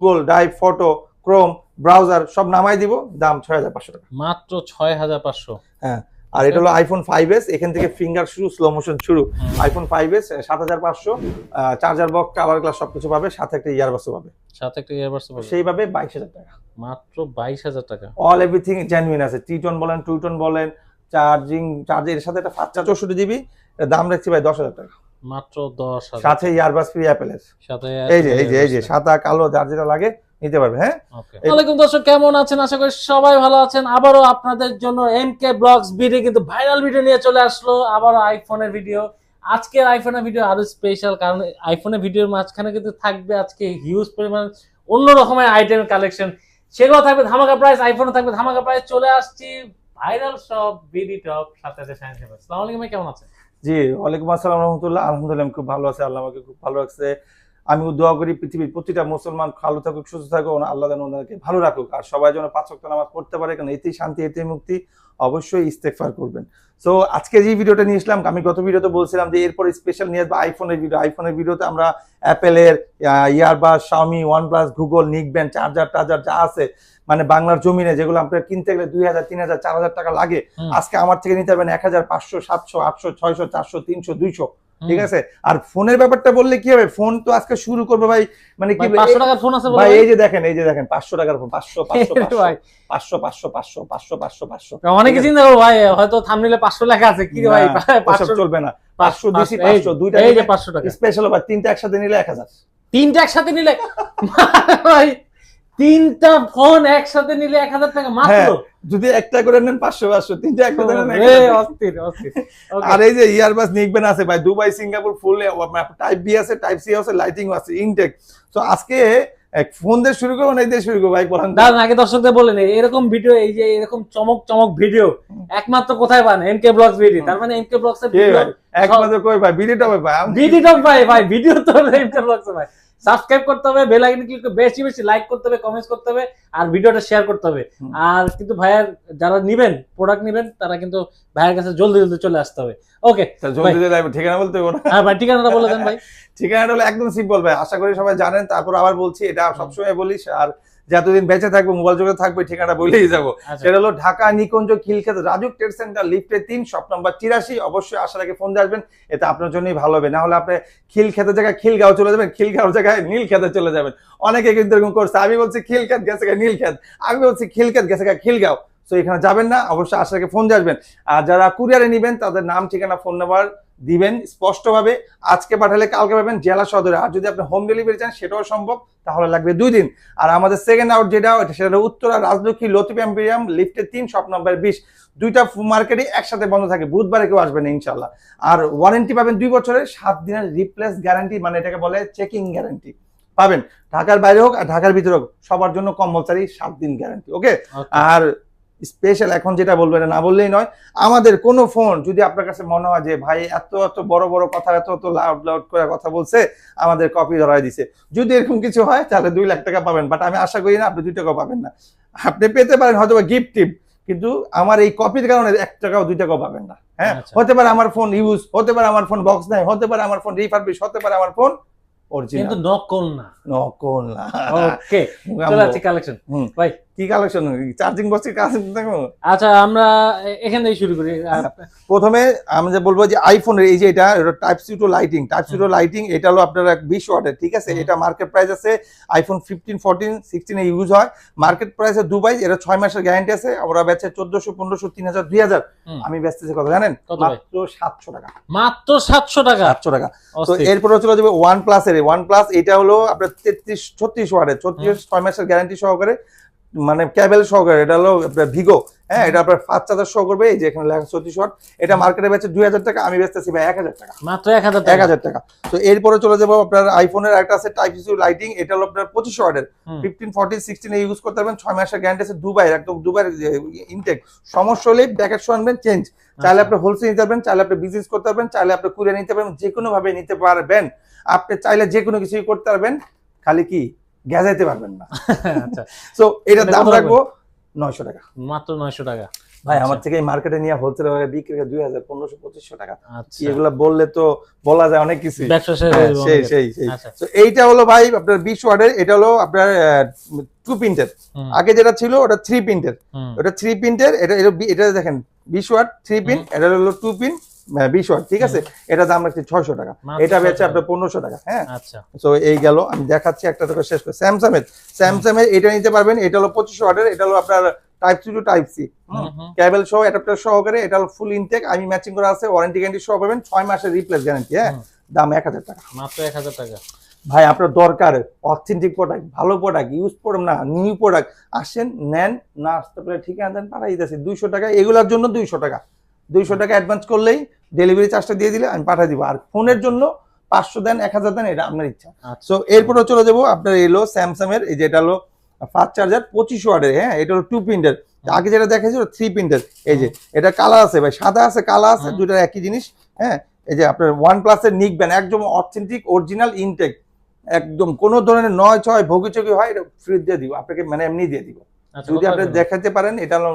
Google drive, photo, Chrome browser সব নামাই দিব, দাম 6500 টাকা, মাত্র 6500। হ্যাঁ। আর এটা হলো আইফোন 5s, এখান থেকে ফিঙ্গার শুরু, স্লো মোশন শুরু। IPhone 5s 7500, charger box, cover glass সবকিছু পাবে, সাথে একটা ইয়ারবাডস পাবে, সাথে একটা ইয়ারবাডস পাবে, সেইভাবে 22000 টাকা, মাত্র 22000 টাকা। অল এভরিথিং জেনুইন আছে, টি-টোন বলেন, টু-টোন বলেন, চার্জের সাথে একটা 64 জিবি, দাম রাখছি ভাই 10000 টাকা, মাত্র 10000, সাথে ইয়ারবাডস ফ্রি অ্যাপেলের, সাথে এই যে সাদা কালো যার যেটা লাগে নিতে পারবে, হ্যাঁ। ওয়ালাইকুম দর্শক, কেমন আছেন? আশা করি সবাই ভালো আছেন। আবারও আপনাদের জন্য এমকে ব্লগস ভিডিও কিন্তু ভাইরাল ভিডিও নিয়ে চলে আসলো, আবারও আইফোনের ভিডিও। আজকের আইফোনের ভিডিও আরো স্পেশাল, কারণ আইফোনের ভিডিওর মাঝখানে কিন্তু থাকবে আজকে হিউজ পরিমাণ অন্য রকমের আইটেমের কালেকশন, সেগুলো থাকবে ধামাকা প্রাইস, আইফোনও থাকবে ধামাকা প্রাইস। চলে আসছি ভাইরাল সব বিডি টপ, সাথে আছে শাহিন সাহেব। আসসালামু আলাইকুম ভাই, কেমন আছেন? জি ওয়ালাইকুম আসসালাম রহমতুল্লাহ, আলহামদুলিল্লাহ আমি খুব ভালো আছি, আল্লাহ আমাকে খুব ভালো রাখছে। আমি দোয়া করি পৃথিবীর প্রতিটা মুসলমান ভালো থাকুক, সুস্থ থাকুক, আল্লাহ যেন ওনাদেরকে ভালো রাখুক, আর সবাই যেন 5 ওয়াক্ত নামাজ পড়তে পারে, কারণ এতেই শান্তি, এতেই মুক্তি। অবশ্যই ইস্তেগফার করবেন। সো আজকে যে ভিডিওটা নিয়ে আসলাম, আমি গত ভিডিওতে বলছিলাম যে এরপর স্পেশাল নিয়ে আসবো আইফোনের ভিডিও। আইফোনের ভিডিওতে আমরা অ্যাপেলের earbuds, Xiaomi, OnePlus, Google, neckband, charger যা আছে মানে বাংলার জমিনে যেগুলো আপনার কিনতে গেলে 2000, 3000, 4000 টাকা লাগে, আজকে আমার থেকে নিতে পারবেন 1500, 700, 800, 600, 400, 300, 200, ঠিক আছে। আর ফোনের ব্যাপারটা বললে কি হবে, ফোন তো আজকে শুরু করবো ভাই, মানে কি 500 টাকার ফোন আছে ভাই, এই যে দেখেন 500 টাকার ফোন, 500 500 500 500 500 500 500 500 অনেকে চিন্তা করো ভাই হয়তো থাম্বনেলে 500 লেখা আছে, কি রে ভাই 500 চলবে না, 500 দিছি, 500 দুইটা, এই যে 500 টাকা স্পেশাল আবার তিনটা একসাথে নিলে 1000, তিনটা একসাথে নিলে ভাই, তিনটা ফোন একসাথে নিলে 1000 টাকা মাত্র। যদি একটা করে নেন 500 500, তিনটা একসাথে নেন অস্থির অস্থির। আর এই যে ইয়ারবাডস নিকবেন আছে ভাই, দুবাই, সিঙ্গাপুর ফুল টাইপ বি আছে, টাইপ সি আছে, লাইটিং আছে, ইনটেক। তো আজকে ফোন দিয়ে শুরু করবো না এই দিয়ে শুরু করবো ভাই, বলেন দাঁড়ান আগে দর্শকদের বলেন, এরকম ভিডিও, এই যে এরকম চমক ভিডিও একমাত্র কোথায় পান? এমকে ব্লগস ভিডিও। তার মানে এমকে ব্লগস এর ভিডিও একমাত্র কই ভাই, ভিডিওটা ভাই, ভিডিওটা ভাই ভিডিও তো এমকে ব্লগস ভাই। সাবস্ক্রাইব করতে হবে, বেল আইকনে ক্লিক করে বেশি বেশি লাইক করতে হবে, কমেন্টস করতে হবে, আর ভিডিওটা শেয়ার করতে হবে। আর কিন্তু ভাইয়ার যারা নেবেন, প্রোডাক্ট নেবেন, তারা কিন্তু ভাইয়ের কাছে জলদি চলে আসতে হবে। ওকে, জলদি ঠিকানা বলতে হবে না? হ্যাঁ ভাই, ঠিকানাটা বলে দেন ভাই। ঠিকানাটা হলো একদম সিম্পল ভাই, আশা করি সবাই জানেন, তারপর আবার বলছি, এটা সবসময় বলিস, আর যতদিন বেঁচে থাকবো, মোবাইল যোগে থাকবে, ঠিকানা বলেই যাবো। সেটা হলো ঢাকা নিকুঞ্জ খিলক্ষেত রাজুক ট্রেড সেন্টার, লিফটে 3, শপ নাম্বার 83। অবশ্যই আসার আগে ফোন দিয়ে আসবেন, এটা আপনার জন্যই ভালো হবে। না হলে আপনি খিলক্ষেতের জায়গায় খিলগাঁও চলে যাবেন, খিলগাঁওর জায়গায় নীলক্ষেতে চলে যাবেন। অনেকে কিন্তু এরকম করছে, আমি বলছি খিলক্ষেত গেছে নীলক্ষেত, আমি বলছি খিলক্ষেত গেছে খিলগাঁও। তো এখানে যাবেন না, অবশ্যই আসার আগে ফোন দিয়ে আসবেন। আর যারা কুরিয়ারে নেবেন তাদের নাম, ঠিকানা, ফোন নাম্বার দিবেন স্পষ্টভাবে। আজকে পাঠালে কালকে পাবেন জেলা সদরে। আর যদি আপনি হোম ডেলিভারি চান সেটাও সম্ভব, তাহলে লাগবে 2 দিন। আর আমাদের সেকেন্ড আউট যেটা, সেটা উত্তরা রাজলক্ষ্মী লতিফ এম্পেরিয়াম, লিফটে 3, শপ নাম্বার 20। দুইটা মার্কেটই একসাথে বন্ধ থাকে, বুধবারে কেউ আসবে না ইনশাল্লাহ। আর ওয়ারেন্টি পাবেন 2 বছরের, 7 দিনের রিপ্লেস গ্যারান্টি, মানে এটাকে বলে চেকিং গ্যারান্টি পাবেন। ঢাকার বাইরে হোক আর ঢাকার ভিতরে হোক, সবার জন্য কম্পালসারি 7 দিন গ্যারান্টি। ওকে। আর স্পেশাল এখন যেটা বলবো, এটা না বললেই নয়, আমাদের কোনো ফোন যদি আপনার কাছে মনে হয় যে ভাই এত বড় কথা, এত লাউড করে কথা বলছে, আমাদের কপি ধরাই দিছে, যদি এরকম কিছু হয় তাহলে 2 লাখ টাকা পাবেন। বাট আমি আশা করি না আপনি 2 টাকা পাবেন না, আপনি পেতে পারেন হয়তো গিফট টিপ, কিন্তু আমার এই কপির কারণে 1 টাকাও 2 টাকাও পাবেন না। হ্যাঁ, হতে পারে আমার ফোন ইউজ, হতে পারে আমার ফোন বক্স নাই, হতে পারে আমার ফোন রিফারবিশ, হতে পারে আমার ফোন অরিজিনাল, কিন্তু নকল না। ওকে, চলে আসছে কালেকশন। ভাই কি কালেকশন? চার্জিং বক্সের কাছে দেখো। আচ্ছা, আমরা এখান থেকে শুরু করি। প্রথমে আমি যে বলবো যে আইফোনের এই যে এটা টাইপ সি টু লাইটিং, এটা হলো আপনার 20 ওয়াটের, ঠিক আছে। এটা মার্কেট প্রাইস আছে আইফোন 15, 14, 16 এ ইউজ হয়। মার্কেট প্রাইসে দুবাই, এটা 6 মাসের গ্যারান্টি আছে। আমরা বেচে 1400, 1500, 3000, 2000। আমি বেচতেছি কত জানেন? মাত্র 700 টাকা। মাত্র 700 টাকা। 700 টাকা। তো এরপরে চলে যাবে OnePlus এর। OnePlus এটা হলো আপনার 33, 36 ওয়াটের, 6 মাসের গ্যারান্টি সহকারে, মানে কেবল সহকারে। এটা হলো আপনার ভিগো। হ্যাঁ, এটা আপনার 5 চার্জার সহ করবে, এই যে এখানে লেখা 34 ওয়াট। এটা মার্কেটে বেচে 2000 টাকা, আমি বেচতেছি ভাই 1000 টাকা, মাত্র 1000 টাকা। তো এরপরে চলে যাবো আপনার আইফোনের একটা আছে টাইপ সি লাইটিং, এটা হলো আপনার 25 ওয়াটের, 15, 14, 16 এ ইউজ করতে পারবেন। 6 মাসের গ্যারান্টি আছে, দুবাই, একদম দুবাইয়ের ইনটেক। সমস্যা হলে প্যাকেট সহ আনবেন, চেঞ্জ। চাইলে আপনি হোলসেল নিতে পারবেন, চাইলে আপনি বিজনেস করতে পারবেন, চাইলে আপনি কুরিয়ার নিতে পারবেন, যে কোনো ভাবে নিতে পারবেন। আপনি চাইলে যে কোনো কিছুই করতে পারবেন, খালি কি গেজাইতে পারবেন না। আচ্ছা, সো এটার দাম রাখবো 900 টাকা, মাত্র 900 টাকা। ভাই আমার থেকে মার্কেটে নিয়ে হোলসেল বিক্রি করে 2000, 1500, 2500 টাকা। আচ্ছা এগুলা বললে তো বলা যায় অনেক কিছু। ব্যবসা শেষ হ্যাঁ, হয়ে যাবে সেই অনেকের। সেই সেই আচ্ছা তো এইটা হলো ভাই আপনার 20 ওয়াটের, এটা হলো আপনার 2 পিনের। হুম, আগে যেটা ছিল ওটা 3 পিনের, হুম, ওটা 3 পিনের, এটা দেখেন 20 ওয়াট 3 পিন, এটা হলো 2 পিন 20 ওয়াট, ঠিক আছে। এটা দাম রাখছি 600 টাকা, মাত্র এটা বেচে 600 আপনার 1500 টাকা। হ্যাঁ, আচ্ছা তো এই গেল, আমি দেখাচ্ছি একটা থেকে শেষ করে। স্যামসাং এর এটা নিতে পারবেন, এটা হলো 25 ওয়াটের, এটা হলো আপনার type C to type C, হুম, হুম, কেবল সহ অ্যাডাপ্টার সহকারে, এটা হলো ফুল ইনটেক, আমি ম্যাচিং করা আছে, ওয়ারেন্টি গ্যারান্টি সহ পাবেন, 6 মাসের রিপ্লেস গ্যারান্টি। হ্যাঁ, হুম। দাম 1000 টাকা। মাত্র 1000 টাকা। ভাই আপনার দরকার অথেন্টিক প্রোডাক্ট, ভালো প্রোডাক্ট, ইউজ করুন না, নিউ প্রোডাক্ট, আসেন নেন, না আসতে পারে ঠিকানা দেন, পাঠাই দিতেছি 200 টাকা, এগুলোর জন্য 200 টাকা, 200 টাকা অ্যাডভান্স করলেই ডেলিভারি চার্জটা দিয়ে দিলে আমি পাঠিয়ে দিব। আর ফোনের জন্য 500 দেন, 1000 দেন, এটা আপনার ইচ্ছা। আচ্ছা সো এরপরে চলে যাবো আপনার এলো স্যামসাং এর, এই যেটা হলো ফাস্ট চার্জার 25 ওয়াটের। হ্যাঁ, এটা হলো 2 পিনের, আগে যেটা দেখাচ্ছিল 3 পিনের। এই যে এটা কালার আছে ভাই, সাদা আছে কালা আছে, দুটো একই জিনিস। হ্যাঁ, এই যে আপনার OnePlus এর নিক ব্যান্ড, একদম অথেন্টিক অরিজিনাল ইনটেক, একদম কোনো ধরনের 9-6 ভোগিচকি হয়, এটা ফ্রি দিয়ে দিব আপনাকে, মানে এমনি দিয়ে দিব। আচ্ছা, যদি কত আপনি টাকা? দেখাতে পারেন এটা হলো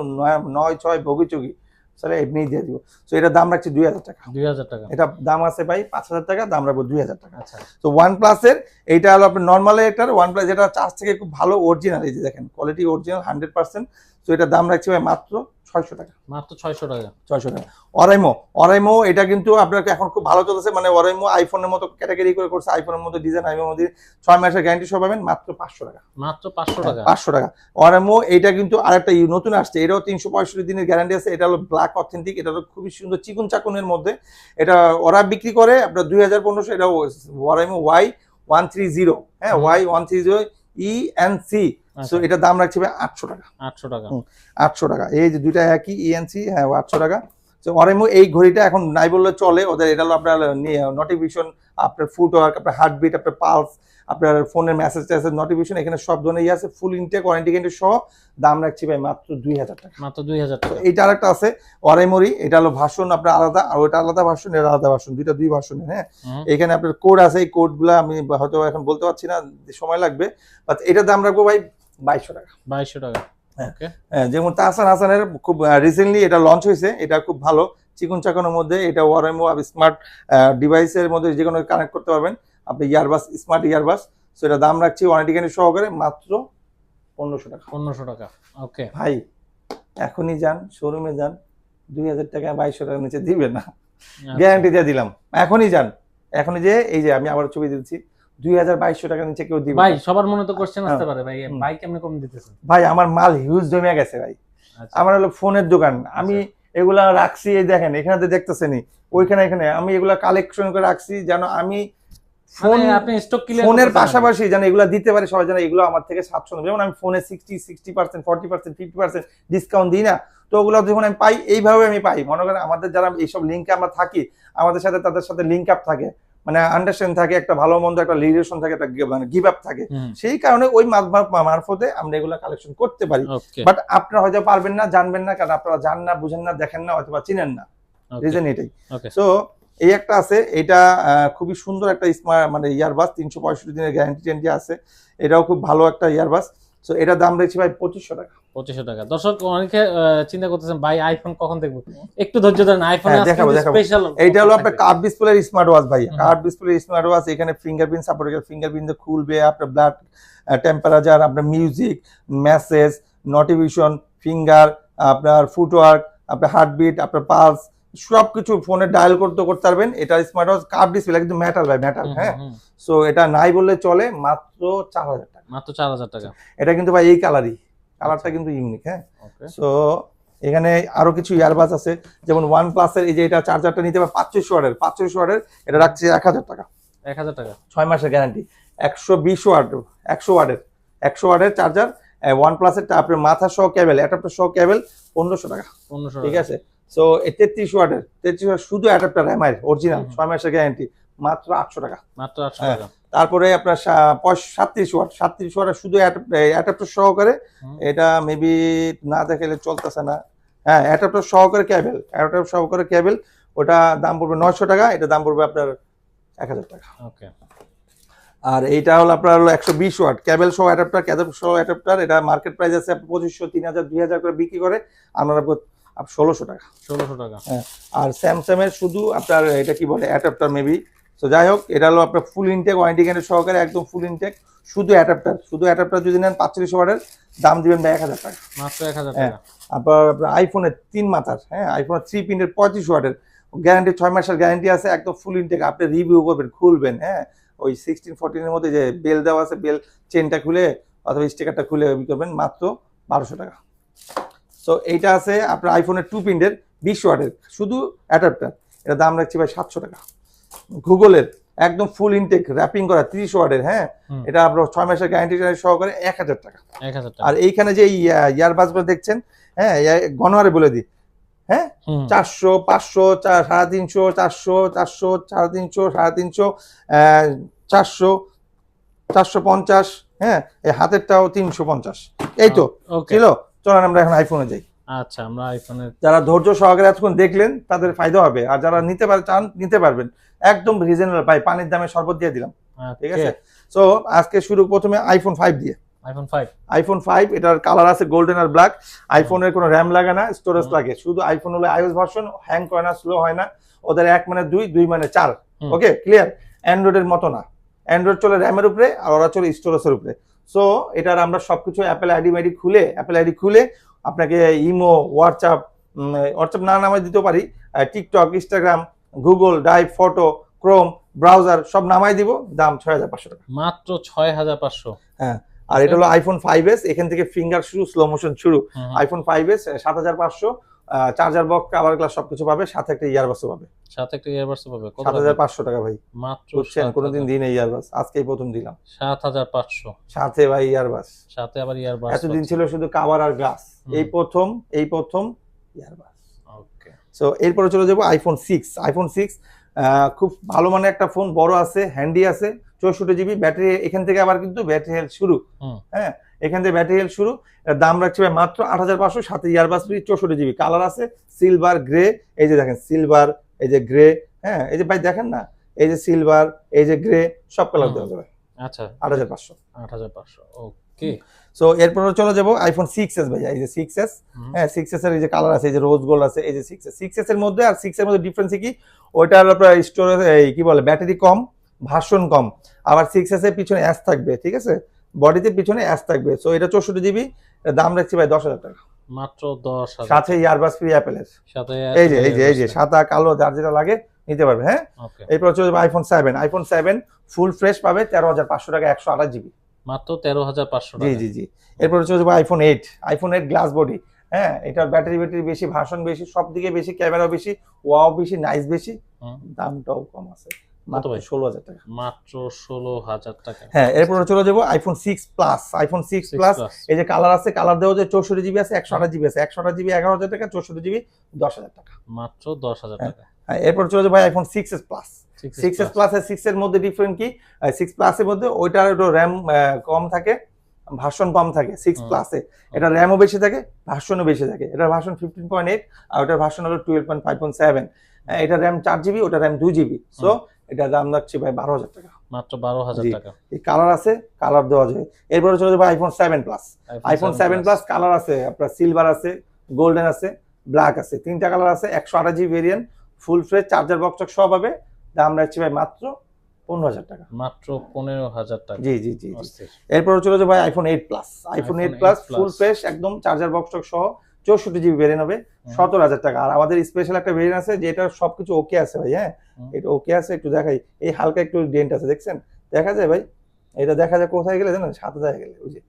9-6 ভোগিচকি, তাহলে এমনি দিয়ে দিব। তো এটা দাম রাখছি 2000 টাকা। 2000 টাকা। এটা দাম আছে ভাই 5000 টাকা, দাম রাখবো 2000 টাকা। আচ্ছা তো OnePlus এর এইটা হলো আপনার নর্মাল, এটা OnePlus যেটা চার্জ থেকে খুব ভালো অরিজিনাল, এই যে দেখেন কোয়ালিটি অরিজিনাল 100%। তো এটা দাম রাখছি ভাই মাত্র 600 টাকা। মাত্র 600 টাকা। 600 টাকা। অরাইমো এটা কিন্তু আপনার এখন খুব ভালো চলতেছে, মানে অরাইমো আইফোনের মতো ক্যাটাগরি করে করছে, আইফোনের মতো ডিজাইন, আইফোনের মধ্যে 6 মাসের গ্যারান্টি সহ পাবেন মাত্র 500 টাকা। মাত্র 500 টাকা। 500 টাকা। অরাইমো এইটা কিন্তু আরেকটা নতুন আসছে, এটাও 365 দিনের গ্যারান্টি আছে, এটা হলো ব্ল্যাক অথেন্টিক, এটা হলো খুবই সুন্দর চিকুন চাকুনের মধ্যে, এটা ওরা বিক্রি করে আপনার 2015, এটা অরাইমো Y130। হ্যাঁ, Y130 ENC। সো এটা দাম রাখছি ভাই 800 টাকা। 800 টাকা। 800 টাকা, এই যে দুইটা একই ইএনসি। হ্যাঁ, 800 টাকা। তো অরেমো এই ঘড়িটা এখন নাই বললে চলে, ওদের এটা হলো আপনার নোটিফিকেশন, আপনার ফুটওয়ার্ক, আপনার হার্টবিট, আপনার পালস, আপনার ফোনের মেসেজ টেসেজ নোটিফিকেশন, এখানে সব ধরনের আছে, ফুল ইনটেক ওয়ারেন্টি গ্যারান্টি সহ, দাম রাখছি ভাই মাত্র 2000 টাকা। মাত্র 2000 টাকা। এইটা আরেকটা আছে অরেমোরি, এটা হলো ভার্সন আপনার আলাদা, আর ওটা আলাদা ভার্সন, এটা আলাদা ভার্সন, দুই ভার্সনের। হ্যাঁ, এখানে আপনার কোড আছে, এই কোডগুলো আমি হয়তো এখন বলতে পারছি না, সময় লাগবে, বাট এটার দাম রাখবো ভাই 2200 টাকা। 2200 টাকা। হ্যাঁ। ওকে। যেমন তাহসান হাসানের খুব রিসেন্টলি এটা লঞ্চ হয়েছে, এটা খুব ভালো চিকন চাকনের মধ্যে, এটা ওয়ারেমো স্মার্ট ডিভাইসের মধ্যে যে কোনো কানেক্ট করতে পারবেন আপনি, ইয়ারবাস, স্মার্ট ইয়ারবাস। সো এটা দাম রাখছি ওয়ারেন্টি গ্যারান্টি সহকারে মাত্র 1500 টাকা। 1500 টাকা। ওকে ভাই এখনই যান, শোরুমে যান, 2000 টাকা 2200 টাকার নিচে দিবে না, গ্যারান্টি দিয়ে দিলাম। এখনই যান, এখনই যে এই যে আমি আবার ছবি দিচ্ছি, 2200 টাকার নিচে কেউ দিবে ভাই না। সবার মনে তো কোশ্চেন আসতে পারে ভাই, ভাই কেমনে কম দিতেছেন? ভাই আমার মাল হিউজ জমে গেছে ভাই, আচ্ছা আমার হলো ফোনের দোকান, আমি এগুলা রাখছি, এই দেখেন এখানে তো দেখতেছেনি, ওইখানে এখানে আমি এগুলা কালেকশন করে রাখছি, যেন আমি ফোন, আপনি স্টক ক্লিয়ার ফোনের পাশাপাশি যেন এগুলা দিতে পারে সবাই, যেন এগুলো আমার থেকে স্বাচ্ছন্দ্য, যেমন আমি ফোনে 60%, 40%, 50% ডিসকাউন্ট দিই না, তো ওগুলো যখন আমি পাই এইভাবে আমি পাই। মনে করেন আমাদের যারা এইসব লিঙ্কে আমরা থাকি, আমাদের সাথে তাদের সাথে লিঙ্ক আপ থাকে, মানে আন্ডারস্ট্যান্ড থাকে, একটা ভালো মন্দ একটা রিলেশন থাকে, একটা মানে গিভ আপ থাকে, সেই কারণে ওই মারফতে আমরা এগুলো কালেকশন করতে পারি। বাট আপনারা হয়তো পারবেন না, জানবেন না, কারণ আপনারা জান না, বুঝেন না, দেখেন না, অথবা চিনেন না, রিজন এটাই। সো এই একটা আছে, এটা খুবই সুন্দর একটা স্মার্ট মানে ইয়ারবাস, 365 দিনের গ্যারান্টি আছে, এটাও খুব ভালো একটা ইয়ারবাস। সো এটা দাম রয়েছে ভাই 2500 টাকা। 2500 টাকা। দর্শক অনেকে চিন্তা করতেছেন ভাই আইফোন কখন দেখবো, একটু ধৈর্য ধরেন, আইফোন দেখাবো। স্পেশাল, এইটা হলো আপনার কার্ভ ডিসপ্লে স্মার্ট ওয়াচ ভাই, কার্ভ ডিসপ্লে স্মার্ট ওয়াচ, এখানে ফিঙ্গারপ্রিন্ট সাপোর্ট করে, ফিঙ্গারপ্রিন্ট খুলবে, আপনার ব্লাড টেম্পারেচার, আপনার মিউজিক, মেসেজ, নোটিফিকেশন, ফিঙ্গার, আপনার ফুটওয়ার্ক, আপনার হার্টবিট, আপনার পালস, সবকিছু ফোনে ডায়াল করতে পারবেন। এটা স্মার্ট ওয়াচ কার্ভ ডিসপ্লে, কিন্তু মেটাল ভাই, মেটাল। হ্যাঁ, সো এটা নাই বললে চলে, মাত্র 4000 টাকা। মাত্র 4000 টাকা। এটা কিন্তু ভাই এই কালারটা কিন্তু ইউনিক। হ্যাঁ, সো এখানে আরো কিছু ইয়ারবাস আছে, যেমন OnePlus এর এই যে এটা চার্জারটা নিতে পারে 500 ওয়াটের, এটা রাখছে 1000 টাকা। 1000 টাকা, 6 মাসের গ্যারান্টি, 120 ওয়াট, 100 ওয়াটের চার্জার। OnePlus এর আপনার মাথা সহ কেবল, অ্যাডাপ্টার সহ কেবল 1500 টাকা। 1500 ঠিক আছে। সো 33 ওয়াটের শুধু অ্যাডাপ্টার এমআই অরিজিনাল, 6 মাসের গ্যারান্টি, মাত্র 800 টাকা। মাত্র 800 টাকা। তারপরে আপনার 37 ওয়াটের শুধু অ্যাডাপ্টার সহকারে, এটা মেবি না দেখালে চলতেছে না। হ্যাঁ, অ্যাডাপ্টার সহকারে কেবল, ওটা দাম পড়বে 900 টাকা, এটা দাম পড়বে আপনার 1000 টাকা। ওকে। আর এইটা হলো আপনার হলো 120 ওয়াট কেবল সহ অ্যাডাপ্টার, এটা মার্কেট প্রাইস আছে 2500, 3000, 2000 করে বিক্রি করে, 1600 টাকা। 1600 টাকা। হ্যাঁ, আর স্যামসাং এর শুধু আপনার এটা কি বলে অ্যাডাপ্টার মেবি, তো যাই হোক এটা হলো আপনার ফুল ইনটেক ওয়ারেন্টি গ্যারান্টি সহকারে একদম ফুল ইনটেক, শুধু অ্যাডাপ্টার যদি নেন 4500 ওয়াটের দাম দিবেন ভাই 1000 টাকা মাত্র 1000 হ্যাঁ। টাকা। আপনার আইফোনের 3 মাথার হ্যাঁ, আইফোনের 3 পিনের 35 ওয়াটের গ্যারান্টি, 6 মাসের গ্যারান্টি আছে, একদম ফুল ইনটেক। আপনি রিভিউ করবেন, খুলবেন হ্যাঁ, ওই 16-14 এর মধ্যে যে বেল দেওয়া আছে, বেল চেনটা খুলে অথবা স্টিকারটা খুলে করবেন মাত্র 1200 টাকা। সো এইটা আছে আপনার আইফোনের 2 পিনের 20 ওয়াটের শুধু অ্যাডাপ্টার, এটা দাম রাখছি ভাই 700 টাকা। গুগলের একদম ফুল ইনটেক র্যাপিং করা 30 ওয়াটের হ্যাঁ, এটা আপনার 6 মাসের গ্যারান্টি সহকারে 1000 টাকা। 1000 টাকা। আর এইখানে যে ইয়ারবাসগুলো দেখছেন হ্যাঁ, গণহারে বলে দিই হ্যাঁ, 400, 500, 350, 400, 400, 350, 350, 400, 450 হ্যাঁ, এই হাতেরটাও 350। এই তো ছিল। চলেন আমরা এখন আইফোনে যাই। আচ্ছা, আমরা আইফোনের যারা ধৈর্য সহকারে এতক্ষণ দেখলেন তাদের ফায়দা হবে, আর যারা নিতে চান নিতে পারবেন একদম রিজনেবল ভাই, পানির দামে শরবত দিয়ে দিলাম ঠিক আছে। সো আজকে শুরু প্রথমে আইফোন 5 দিয়ে। আইফোন 5 এটার কালার আছে গোল্ডেন আর ব্ল্যাক। আইফোনের কোনো র্যাম লাগে না, স্টোরেজ লাগে শুধু। আইফোন হলো আইওএস ভার্সন, হ্যাং করে না, স্লো হয় না। ওদের 1 মানে 2, 2 মানে 4। Okay clear. অ্যান্ড্রয়েডের মতো না, অ্যান্ড্রয়েড চলে র্যামের উপরে আর ওরা চলে স্টোরেজের উপরে। সো এটার আমরা সবকিছু অ্যাপেল আইডি খুলে আপনাকে ইমো, হোয়াটসঅ্যাপ না নামায় দিতে পারি, TikTok, Instagram, Google drive, photo, Chrome browser সব নামাই দিব। দাম 6500 টাকা মাত্র 6500। হ্যাঁ, আর এটা হলো আইফোন 5s, এখান থেকে ফিঙ্গার শুরু, স্লো মোশন শুরু। IPhone 5s 7500, charger box, cover glass সবকিছু পাবে, সাথে একটা ইয়ারবাসও পাবে। 7500 টাকা ভাই, মাত্র। বুঝছেন, কোনোদিন দিন এই ইয়ারবাস, আজকেই প্রথম দিলাম। 7500 সাথে ভাই ইয়ারবাস, সাথে আবার ইয়ারবাস। এতদিন ছিল শুধু কভার আর গ্লাস, এই প্রথম ইয়ারবাস। ওকে। সো এরপরে চলে যাবো আইফোন 6। আইফোন 6 খুব ভালো মানের একটা ফোন, বড় আছে, হ্যান্ডি আছে, 64 জিবি ব্যাটারি। এখান থেকে আবার কিন্তু ব্যাটারি হেলথ শুরু হ্যাঁ, এখান থেকে ব্যাটারি হেলথ শুরু। দাম রাখছে ভাই মাত্র 8500, সাথে ইয়ারবাস ফ্রি, 64 জিবি। কালার আছে সিলভার, গ্রে, এই যে দেখেন সিলভার, এই যে গ্রে হ্যাঁ, এই যে ভাই দেখেন না, এই যে সিলভার, এই যে গ্রে, সব কালার দেওয়া যাবে। আচ্ছা, 8500। ওকে। সো এরপরে চলে যাবো আইফোন 6s ভাই, এই যে 6s হ্যাঁ, 6s এর এই যে কালার আছে, এই যে রোজ গোল্ড আছে, এই যে 6s এর মধ্যে আর 6 এর মধ্যে ডিফারেন্স কি, ওইটা হলো আপনার স্টোরেজ, এই কি বলে, ব্যাটারি কম, ভার্সন কম। আবার 6s এর পিছনে অ্যাস থাকবে, ঠিক আছে, বডিতে পিছনে অ্যাস থাকবে। সো এটা 64 জিবি, দাম রাখছি ভাই 10000 টাকা, মাত্র 10000, সাথে ইয়ারবাস ফ্রি অ্যাপেলের সাথে এই যে সাদা কালো যার যেটা লাগে নিতে পারবে হ্যাঁ। এরপর চলে যাবে আইফোন 7। আইফোন 7 ফুল ফ্রেশ পাবে 13500 টাকা, 128 জিবি, মাত্র 13500 টাকা। জি। এরপর চলে যাবে আইফোন 8। আইফোন 8 গ্লাস বডি হ্যাঁ, এটার ব্যাটারি বেশি, ভার্সন বেশি, সব দিকে বেশি, ক্যামেরাও বেশি, ওয়াও বেশি, নাইস বেশি, দামটাও কম আছে, মাত্র 16000 টাকা, মাত্র 16000 টাকা হ্যাঁ। এরপর চলে যাবো আইফোন 6 প্লাস। আইফোন 6 প্লাস এই যে কালার আছে, কালার দেওয়া যে 64 জিবি আছে, 128 জিবি আছে, 128 জিবি 11000 টাকা, 64 জিবি 10000 টাকা, মাত্র 10000 টাকা। হ্যাঁ, এরপর চলে যাবো iPhone 6s plus. 6s plus আর 6 এর মধ্যে ডিফারেন্ট কি, 6 প্লাসের মধ্যে ওইটার একটু র্যাম কম থাকে, ভার্সন কম থাকে 6 প্লাসে, এটা র্যামও বেশি থাকে, ভার্সনও বেশি থাকে। এটার ভার্সন 15.8 আর ওটার ভার্সন হলো 12.5.7। এটা র্যাম 4 জিবি, ওটা র্যাম 2 জিবি। সো এটা দাম রাখছি ভাই 12000 টাকা, মাত্র 12000 টাকা। এই কালার আছে, কালার দেওয়া যায়। এরপরে চলে যাবে iPhone 7 plus. IPhone 7 plus colour আছে আপনার সিলভার আছে, গোল্ডেন আছে, ব্ল্যাক আছে, 3টা কালার আছে, 128 GB variant, full fresh, charger box সব হবে। দাম রাখছি ভাই মাত্র 15000 টাকা, মাত্র 15000 টাকা, জি। এরপর চলে যাবে ভাই iPhone 8 plus. IPhone 8 plus full fresh একদম, চার্জার বক্স সহ, 64 জিবি ভেরিয়েন্ট হবে, 17000 টাকা। আর আমাদের স্পেশাল একটা ভেরিয়েন্ট আছে যেটা সবকিছু ওকে আছে ভাই হ্যাঁ, এটা ওকে আছে, একটু দেখাই, এই হালকা একটু ডেন্ট আছে, দেখছেন, দেখা যায় ভাই, এটা দেখা যায় কোথায় গেলে জানেন, সাথে জায়গায় গেলে, ওই যে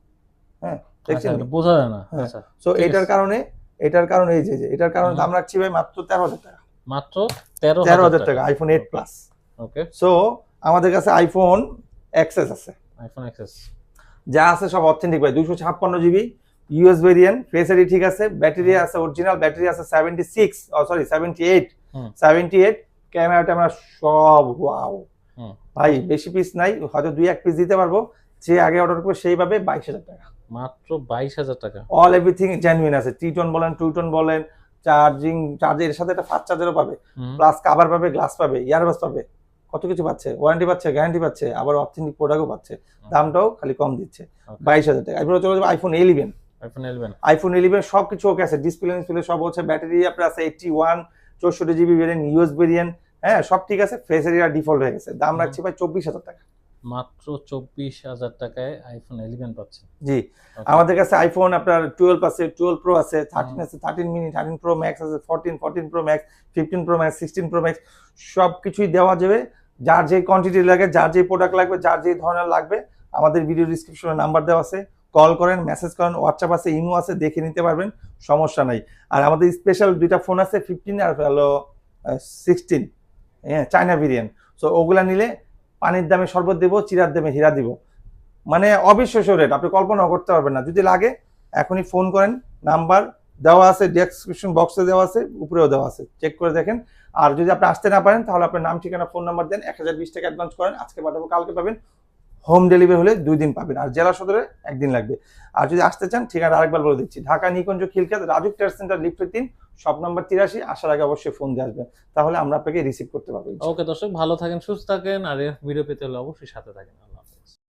হ্যাঁ, দেখছেন, বোঝা যায় না। আচ্ছা, সো এটার কারণে এই যে এটার কারণে দাম রাখছি ভাই মাত্র 13000 টাকা, মাত্র 13000 টাকা, আইফোন 8 প্লাস। ওকে। সো আমাদের কাছে আইফোন এক্সএস আছে, আইফোন এক্সএস যা আছে সব অথেন্টিক ভাই, 256 GB US variant, face ID ঠিক আছে, ব্যাটারি আছে অরিজিনাল, ব্যাটারি আছে 78, ক্যামেরা সব ওয়াও ভাই, বেশি পিস নাই, হয়তো 2-1 পিস দিতে পারবো, যে আগে অর্ডার করবে সেইভাবে 22000 টাকা, মাত্র 22000 টাকা। অল এভরিথিং জেনুইন আছে, টি-টোন বলেন, টু-টোন বলেন, চার্জের সাথে একটা ফাস্ট চার্জারও পাবে, প্লাস কভার পাবে, গ্লাস পাবে, ইয়ারবাস পাবে, কত কিছু পাচ্ছে, ওয়ারেন্টি পাচ্ছে, গ্যারান্টি পাচ্ছে, আবার অথেন্টিক প্রোডাক্টও পাচ্ছে, দামটাও খালি কম দিচ্ছে, 22000 টাকা। এরপরে চলে যাবে আইফোন 11। আইফোন 11 সবকিছু ওকে আছে, ডিসপ্লে সব হচ্ছে, ব্যাটারি আপনার আছে 81, 64 GB ভেরিয়েন্ট, ইউএস ভেরিয়েন্ট, হ্যাঁ সব ঠিক আছে। ফেস এরিয়া ডিফল্ট হয়ে গেছে। দাম রাখছি ভাই 24,000 টাকা। মাত্র 24,000 টাকায় আইফোন 11 পাচ্ছেন। জি, আমাদের কাছে আইফোন আপনার 12 আছে, 12 প্রো আছে, 13 আছে, 13 মিনি, 13 প্রো ম্যাক্স আছে, 14 pro max, 15 pro max, 16 pro max, সব কিছুই দেওয়া যাবে। যার যে কোয়ান্টিটি লাগে, যার যে প্রোডাক্ট লাগবে, যার যে ধরনের লাগবে, আমাদের ভিডিও ডিসক্রিপশনে নাম্বার দেওয়া আছে, কল করেন, মেসেজ করেন, হোয়াটসঅ্যাপ আছে, ইমো আছে, দেখে নিতে পারবেন, সমস্যা নাই। আর আমাদের স্পেশাল দুইটা ফোন আছে, 15 আর হলো 16, হ্যাঁ চায়না ভেরিয়েন্ট। সো ওগুলা নিলে পানির দামে শরবত দেবো, চিরার দামে হীরা দিব, মানে অবিশ্বাস্য রেট, আপনি কল্পনা করতে পারবেন না। যদি লাগে এখনই ফোন করেন, নাম্বার দেওয়া আছে, ডেসক্রিপশন বক্সে দেওয়া আছে, উপরেও দেওয়া আছে, চেক করে দেখেন। আর যদি আপনি আসতে না পারেন তাহলে আপনার নাম, ঠিকানা, ফোন নাম্বার দেন, 1020 টাকা অ্যাডভান্স করেন, আজকে পাঠাবো, কালকে পাবেন। হোম ডেলিভারি হলে 2 দিন পাবেন, আর জেলা সদরে 1 দিন লাগবে। আর যদি আসতে চান, ঠিকানা আরেকবার বলে দিচ্ছি, ঢাকা নিকুঞ্জ খিলক্ষেত রাজুক ট্রেড সেন্টার লিফটে 3, শপ নাম্বার 83। আসার আগে অবশ্যই ফোন দিয়ে আসবেন, তাহলে আমরা আপনাকে রিসিভ করতে পারবো। ওকে দর্শক, ভালো থাকেন, সুস্থ থাকেন, আর ভিডিও পেতে হলে অবশ্যই সাথে থাকেন।